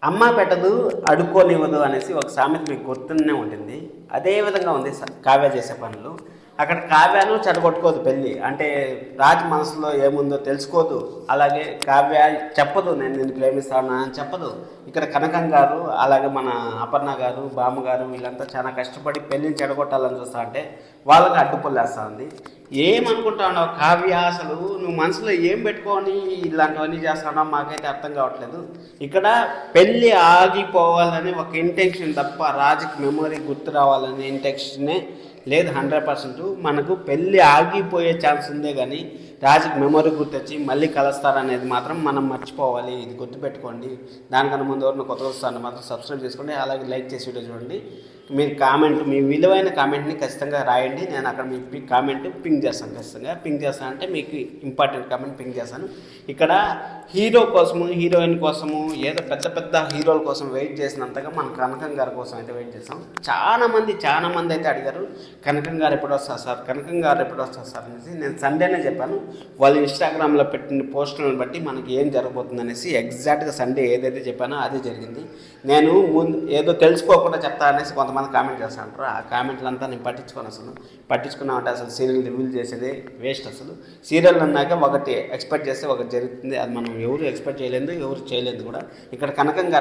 అమ్మ పెట్టదు అడుక్కోనివ్వదు అనేసి ఒక సామెత మీకు గుర్తునే ఉంటుంది. అదే విధంగా ఉంది కావ్య చేసే పనులు. అక్కడ కావ్యను చెడగొట్టుకోదు పెళ్ళి, అంటే రాజు మనసులో ఏముందో తెలుసుకోదు. అలాగే కావ్య చెప్పదు నేను నిన్ను ప్రేమిస్తాను అని చెప్పదు. ఇక్కడ కనకం గారు అలాగే మన అపర్ణ గారు బామ్మగారు వీళ్ళంతా చాలా కష్టపడి పెళ్ళిని చెడగొట్టాలని చూస్తా అంటే వాళ్ళకి అడ్డుపల్లేస్తూ ఉంది. ఏమనుకుంటావు కావ్య, అసలు నువ్వు మనసులో ఏం పెట్టుకొని ఇలాంటివన్నీ చేస్తాడో మాకైతే అర్థం కావట్లేదు. ఇక్కడ పెళ్ళి ఆగిపోవాలని ఒక ఇంటెన్షన్ తప్ప రాజుకి మెమొరీ గుర్తు రావాలనే ఇంటెన్షనే లేదు. 100% మనకు పెళ్ళి ఆగిపోయే ఛాన్స్ ఉందే కానీ రాజుకి మెమొరీ గుర్తొచ్చి మళ్ళీ కలుస్తారనేది మాత్రం మనం మర్చిపోవాలి. ఇది గుర్తుపెట్టుకోండి. దానికన్నా ముందు ఎవరిని కొత్తగా వస్తారని మాత్రం సబ్స్క్రైబ్ చేసుకోండి, అలాగే లైక్ చేసి వీడియో చూడండి. మీరు కామెంట్, మీ విలువైన కామెంట్ని ఖచ్చితంగా రాయండి. నేను అక్కడ మీ కామెంట్ పింగ్ చేస్తాను. ఖచ్చితంగా పింగ్ చేస్తాను, అంటే మీకు ఇంపార్టెంట్ కామెంట్ పింగ్ చేస్తాను. ఇక్కడ హీరో కోసము హీరోయిన్ కోసము ఏదో పెద్ద పెద్ద హీరోల కోసం వెయిట్ చేసినంతగా మన కనకం గారి కోసం అయితే వెయిట్ చేస్తాం. చాలా మంది అయితే అడిగారు కనకం గారు ఎప్పుడు వస్తారు సార్, కనకం గారు ఎప్పుడు వస్తారు సార్ అనేసి. నేను సండేనే చెప్పాను. వాళ్ళు ఇన్స్టాగ్రామ్లో పెట్టిన పోస్టులను బట్టి మనకి ఏం జరగబోతుంది అనేసి ఎగ్జాక్ట్గా సండే ఏదైతే చెప్పానో అదే జరిగింది. నేను ముందు ఏదో తెలుసుకోకుండా చెప్తా అనేసి కొంతమంది కామెంట్ చేస్తా అంటారు. ఆ కామెంట్లంతా నేను పట్టించుకున్నామంటే అసలు సీరియల్ రివీల్ చేసేదే వేస్ట్. అసలు సీరియల్ అన్నాక ఒకటి ఎక్స్పెక్ట్ చేస్తే ఒకటి జరుగుతుంది. అది మనం ఎవరు ఎక్స్పెక్ట్ చేయలేదు, ఎవరు చేయలేదు కూడా. ఇక్కడ కనకం గారు